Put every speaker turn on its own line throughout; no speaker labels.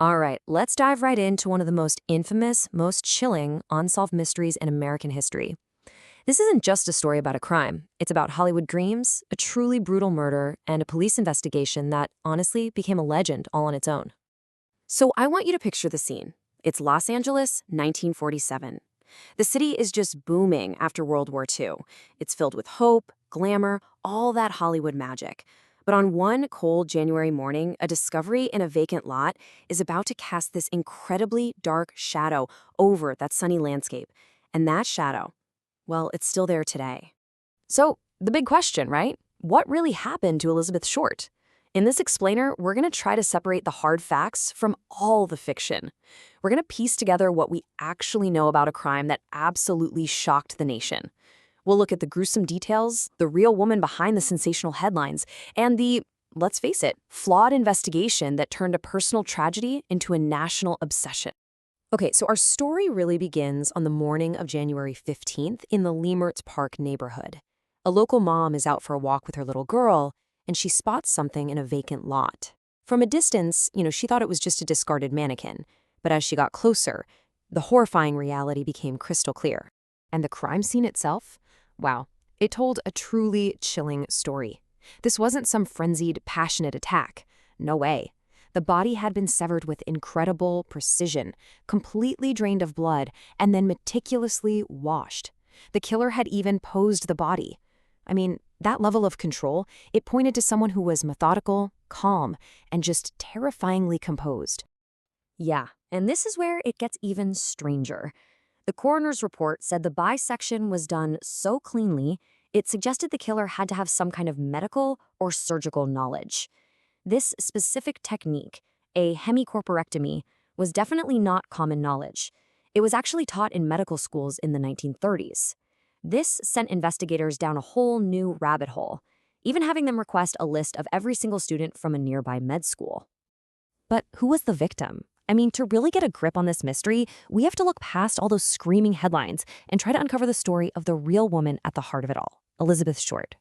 All right, let's dive right into one of the most infamous, most chilling unsolved mysteries in American history. This isn't just a story about a crime. It's about Hollywood dreams, a truly brutal murder, and a police investigation that honestly became a legend all on its own. So I want you to picture the scene. It's Los Angeles, 1947. The city is just booming after World War II. It's filled with hope, glamour, all that Hollywood magic. But on one cold January morning, a discovery in a vacant lot is about to cast this incredibly dark shadow over that sunny landscape. And that shadow, well, it's still there today. So, the big question, right? What really happened to Elizabeth Short? In this explainer, we're going to try to separate the hard facts from all the fiction. We're going to piece together what we actually know about a crime that absolutely shocked the nation. We'll look at the gruesome details, the real woman behind the sensational headlines, and the, let's face it, flawed investigation that turned a personal tragedy into a national obsession. Okay, so our story really begins on the morning of January 15th in the Leamertz Park neighborhood. A local mom is out for a walk with her little girl, and she spots something in a vacant lot. From a distance, she thought it was just a discarded mannequin. But as she got closer, the horrifying reality became crystal clear. And the crime scene itself? Wow, it told a truly chilling story. This wasn't some frenzied, passionate attack. No way. The body had been severed with incredible precision, completely drained of blood, and then meticulously washed. The killer had even posed the body. I mean, that level of control, it pointed to someone who was methodical, calm, and just terrifyingly composed. Yeah, and this is where it gets even stranger. The coroner's report said the bisection was done so cleanly, it suggested the killer had to have some kind of medical or surgical knowledge. This specific technique, a hemicorporectomy, was definitely not common knowledge. It was actually taught in medical schools in the 1930s. This sent investigators down a whole new rabbit hole, even having them request a list of every single student from a nearby med school. But who was the victim? I mean, to really get a grip on this mystery, we have to look past all those screaming headlines and try to uncover the story of the real woman at the heart of it all, Elizabeth Short.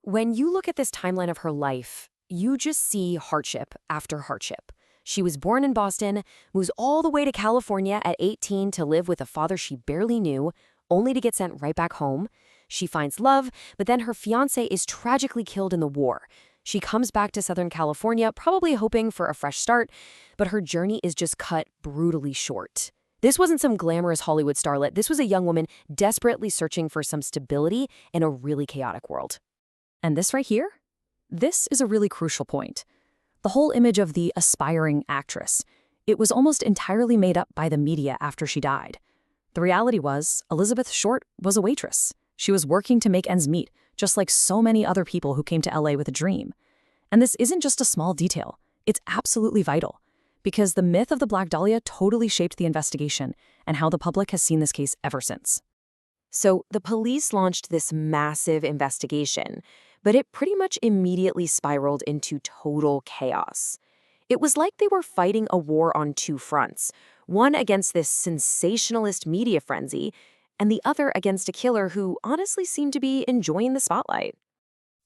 When you look at this timeline of her life, you just see hardship after hardship. She was born in Boston, moves all the way to California at 18 to live with a father she barely knew, only to get sent right back home. She finds love, but then her fiancé is tragically killed in the war. She comes back to Southern California, probably hoping for a fresh start, but her journey is just cut brutally short. This wasn't some glamorous Hollywood starlet. This was a young woman desperately searching for some stability in a really chaotic world. And this right here? This is a really crucial point. The whole image of the aspiring actress. It was almost entirely made up by the media after she died. The reality was, Elizabeth Short was a waitress. She was working to make ends meet, just like so many other people who came to LA with a dream. And this isn't just a small detail. It's absolutely vital, because the myth of the Black Dahlia totally shaped the investigation and how the public has seen this case ever since. So the police launched this massive investigation, but it pretty much immediately spiraled into total chaos. It was like they were fighting a war on two fronts, one against this sensationalist media frenzy, and the other against a killer who honestly seemed to be enjoying the spotlight.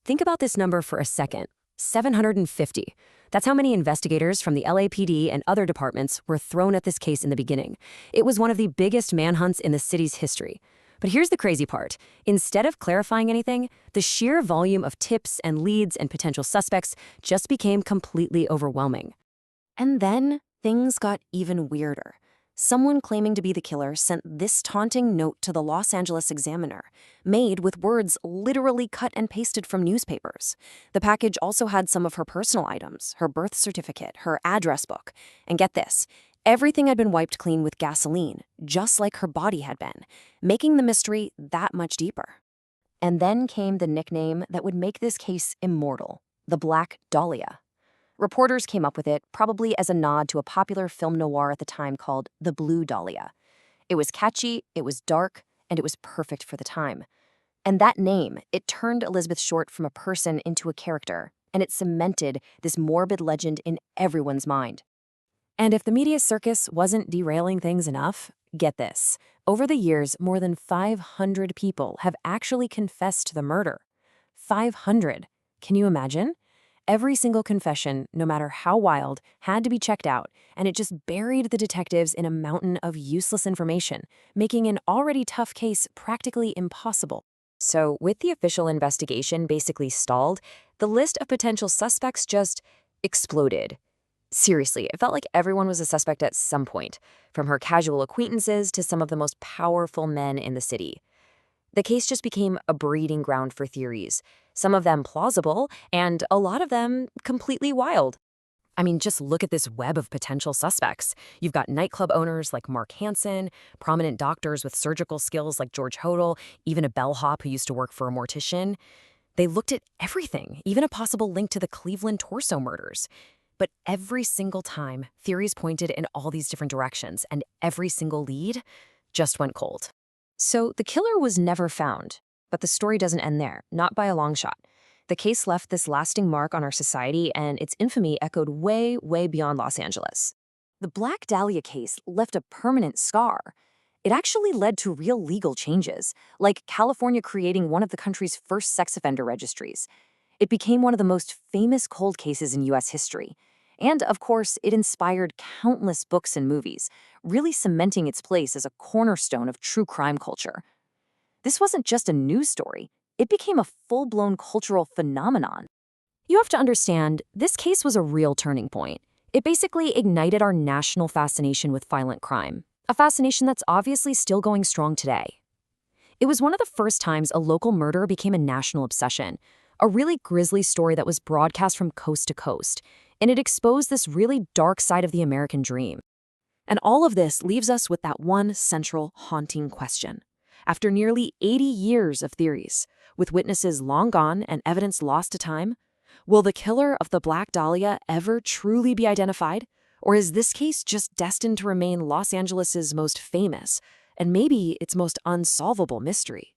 Think about this number for a second. 750. That's how many investigators from the LAPD and other departments were thrown at this case in the beginning. It was one of the biggest manhunts in the city's history. But here's the crazy part. Instead of clarifying anything, the sheer volume of tips and leads and potential suspects just became completely overwhelming. And then things got even weirder. Someone claiming to be the killer sent this taunting note to the Los Angeles Examiner, made with words literally cut and pasted from newspapers. The package also had some of her personal items, her birth certificate, her address book. And get this, everything had been wiped clean with gasoline, just like her body had been, making the mystery that much deeper. And then came the nickname that would make this case immortal, the Black Dahlia. Reporters came up with it, probably as a nod to a popular film noir at the time called The Blue Dahlia. It was catchy, it was dark, and it was perfect for the time. And that name, it turned Elizabeth Short from a person into a character, and it cemented this morbid legend in everyone's mind. And if the media circus wasn't derailing things enough, get this. Over the years, more than 500 people have actually confessed to the murder. 500. Can you imagine? Every single confession, no matter how wild, had to be checked out, and it just buried the detectives in a mountain of useless information, making an already tough case practically impossible. So, with the official investigation basically stalled, the list of potential suspects just exploded. Seriously, it felt like everyone was a suspect at some point, from her casual acquaintances to some of the most powerful men in the city. The case just became a breeding ground for theories, some of them plausible, and a lot of them completely wild. I mean, just look at this web of potential suspects. You've got nightclub owners like Mark Hansen, prominent doctors with surgical skills like George Hodel, even a bellhop who used to work for a mortician. They looked at everything, even a possible link to the Cleveland torso murders. But every single time, theories pointed in all these different directions, and every single lead just went cold. So the killer was never found, but the story doesn't end there, not by a long shot. The case left this lasting mark on our society, and its infamy echoed way, way beyond Los Angeles. The Black Dahlia case left a permanent scar. It actually led to real legal changes, like California creating one of the country's first sex offender registries. It became one of the most famous cold cases in U.S. history. And, of course, it inspired countless books and movies, really cementing its place as a cornerstone of true crime culture. This wasn't just a news story. It became a full-blown cultural phenomenon. You have to understand, this case was a real turning point. It basically ignited our national fascination with violent crime, a fascination that's obviously still going strong today. It was one of the first times a local murder became a national obsession, a really grisly story that was broadcast from coast to coast, and it exposed this really dark side of the American dream. And all of this leaves us with that one central, haunting question. After nearly 80 years of theories, with witnesses long gone and evidence lost to time, will the killer of the Black Dahlia ever truly be identified? Or is this case just destined to remain Los Angeles's most famous, and maybe its most unsolvable mystery?